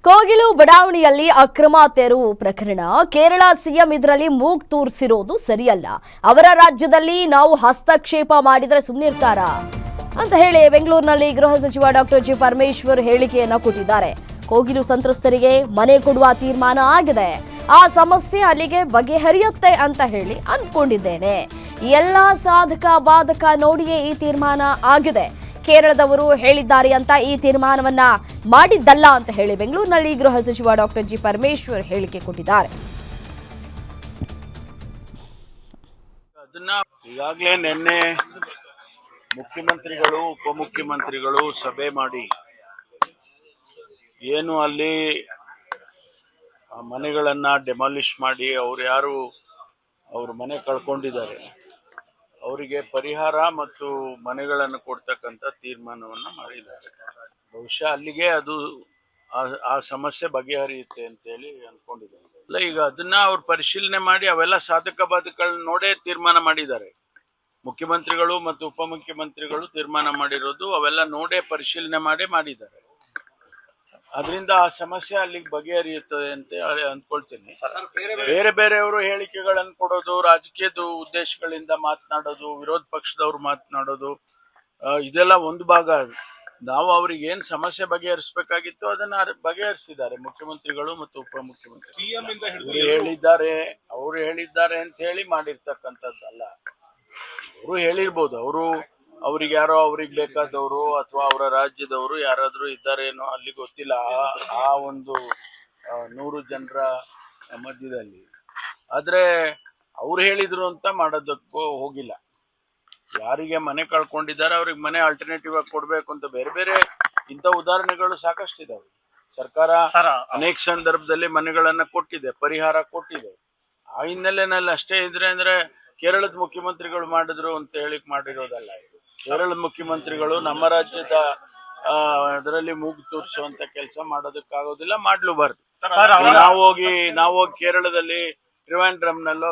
ಕೋಗಿಲು ಬಡಾವಣೆಯಲ್ಲಿ ಅಕ್ರಮ ತೆರವು ಪ್ರಕರಣ. ಕೇರಳ ಸಿಎಂ ಇದರಲ್ಲಿ ಮೂಗ್ ತೂರಿಸಿರೋದು ಸರಿಯಲ್ಲ. ಅವರ ರಾಜ್ಯದಲ್ಲಿ ನಾವು ಹಸ್ತಕ್ಷೇಪ ಮಾಡಿದ್ರೆ ಸುಮ್ಮನಿರ್ತಾರಾ ಅಂತ ಹೇಳಿ ಬೆಂಗಳೂರಿನಲ್ಲಿ ಗೃಹ ಸಚಿವ ಡಾಕ್ಟರ್ ಜಿ ಪರಮೇಶ್ವರ್ ಹೇಳಿಕೆಯನ್ನ ಕೊಟ್ಟಿದ್ದಾರೆ. ಕೋಗಿಲು ಸಂತ್ರಸ್ತರಿಗೆ ಮನೆ ಕೊಡುವ ತೀರ್ಮಾನ ಆಗಿದೆ. ಆ ಸಮಸ್ಯೆ ಅಲ್ಲಿಗೆ ಬಗೆಹರಿಯುತ್ತೆ ಅಂತ ಹೇಳಿ ಅಂದ್ಕೊಂಡಿದ್ದೇನೆ. ಎಲ್ಲ ಸಾಧಕ ಬಾಧಕ ನೋಡಿಯೇ ಈ ತೀರ್ಮಾನ ಆಗಿದೆ. ಕೇರಳದವರು ಹೇಳಿದ್ದಾರೆ ಅಂತ ಈ ತೀರ್ಮಾನವನ್ನ ಮಾಡಿದ್ದಲ್ಲ ಅಂತ ಹೇಳಿ ಬೆಂಗಳೂರಿನಲ್ಲಿ ಗೃಹ ಸಚಿವ ಡಾಕ್ಟರ್ ಜಿ ಪರಮೇಶ್ವರ್ ಹೇಳಿಕೆ ಕೊಟ್ಟಿದ್ದಾರೆ. ಅದನ್ನ ಈಗಾಗಲೇ ನಿನ್ನೆ ಮುಖ್ಯಮಂತ್ರಿಗಳು ಉಪಮುಖ್ಯಮಂತ್ರಿಗಳು ಸಭೆ ಮಾಡಿ ಏನು ಅಲ್ಲಿ ಮನೆಗಳನ್ನ ಡೆಮಾಲಿಷ್ ಮಾಡಿ ಅವ್ರ ಮನೆ ಕಳ್ಕೊಂಡಿದ್ದಾರೆ ಅವರಿಗೆ ಪರಿಹಾರ ಮತ್ತು ಮನೆಗಳನ್ನು ಕೊಡ್ತಕ್ಕಂಥ ತೀರ್ಮಾನವನ್ನು ಮಾಡಿದ್ದಾರೆ. ಬಹುಶಃ ಅಲ್ಲಿಗೆ ಅದು ಆ ಸಮಸ್ಯೆ ಬಗೆಹರಿಯುತ್ತೆ ಅಂತೇಳಿ ಅನ್ಕೊಂಡಿದ್ದಾರೆ. ಅಲ್ಲ, ಈಗ ಅದನ್ನ ಅವ್ರು ಪರಿಶೀಲನೆ ಮಾಡಿ ಅವೆಲ್ಲ ಸಾಧಕ ಬಾಧಕಗಳನ್ನ ನೋಡೇ ತೀರ್ಮಾನ ಮಾಡಿದ್ದಾರೆ. ಮುಖ್ಯಮಂತ್ರಿಗಳು ಮತ್ತು ಉಪಮುಖ್ಯಮಂತ್ರಿಗಳು ತೀರ್ಮಾನ ಮಾಡಿರೋದು ಅವೆಲ್ಲ ನೋಡೇ ಪರಿಶೀಲನೆ ಮಾಡಿದ್ದಾರೆ. ಅದರಿಂದ ಆ ಸಮಸ್ಯೆ ಅಲ್ಲಿಗೆ ಬಗೆಹರಿಯುತ್ತದೆ ಅಂತ ಅಂದ್ಕೊಳ್ತೀನಿ. ಬೇರೆ ಬೇರೆಯವರು ಹೇಳಿಕೆಗಳನ್ನು ಕೊಡೋದು, ರಾಜಕೀಯದ ಉದ್ದೇಶಗಳಿಂದ ಮಾತನಾಡೋದು, ವಿರೋಧ ಪಕ್ಷದವ್ರು ಮಾತನಾಡೋದು, ಇದೆಲ್ಲ ಒಂದು ಭಾಗ. ನಾವು ಅವ್ರಿಗೆ ಏನ್ ಸಮಸ್ಯೆ ಬಗೆಹರಿಸಬೇಕಾಗಿತ್ತು ಅದನ್ನ ಬಗೆಹರಿಸಿದ್ದಾರೆ ಮುಖ್ಯಮಂತ್ರಿಗಳು ಮತ್ತು ಉಪಮುಖ್ಯಮಂತ್ರಿ. ಅವರು ಹೇಳಿದ್ದಾರೆ ಅಂತ ಹೇಳಿ ಮಾಡಿರ್ತಕ್ಕಂಥದ್ದಲ್ಲ. ಅವರು ಹೇಳಿರ್ಬೋದು, ಅವ್ರಿಗೆ ಯಾರೋ ಅವ್ರಿಗೆ ಬೇಕಾದವರು ಅಥವಾ ಅವರ ರಾಜ್ಯದವರು ಯಾರಾದ್ರೂ ಇದ್ದಾರೇನೋ ಅಲ್ಲಿ ಗೊತ್ತಿಲ್ಲ. ಆ ಒಂದು 100 ಜನರ ಮಧ್ಯದಲ್ಲಿ ಆದ್ರೆ ಅವ್ರು ಹೇಳಿದ್ರು ಅಂತ ಮಾಡೋದಕ್ಕೂ ಹೋಗಿಲ್ಲ. ಯಾರಿಗೆ ಮನೆ ಕಳ್ಕೊಂಡಿದ್ದಾರೆ ಅವ್ರಿಗೆ ಮನೆ ಆಲ್ಟರ್ನೇಟಿವ್ ಆಗಿ ಕೊಡ್ಬೇಕು ಅಂತ ಬೇರೆ ಇಂಥ ಉದಾಹರಣೆಗಳು ಸಾಕಷ್ಟಿದಾವೆ. ಸರ್ಕಾರ ಅನೇಕ ಸಂದರ್ಭದಲ್ಲಿ ಮನೆಗಳನ್ನ ಕೊಟ್ಟಿದೆ, ಪರಿಹಾರ ಕೊಟ್ಟಿದೆ. ಆ ಹಿನ್ನೆಲೆಯಲ್ಲಿ ಅಷ್ಟೇ ಇದ್ರೆ ಅಂದ್ರೆ ಕೇರಳದ ಮುಖ್ಯಮಂತ್ರಿಗಳು ಮಾಡಿದ್ರು ಅಂತ ಹೇಳಿ ಮಾಡಿರೋದಲ್ಲ. ಕೇರಳದ ಮುಖ್ಯಮಂತ್ರಿಗಳು ನಮ್ಮ ರಾಜ್ಯದ ಅದರಲ್ಲಿ ಮೂಗು ತೂರಿಸುವಂತ ಕೆಲಸ ಮಾಡೋದಕ್ಕಾಗೋದಿಲ್ಲ, ಮಾಡ್ಲೂಬಾರ್ದು. ನಾವು ಹೋಗಿ ಕೇರಳದಲ್ಲಿ ಟ್ರಿವಾಂಡ್ರಮ್ನಲ್ಲೋ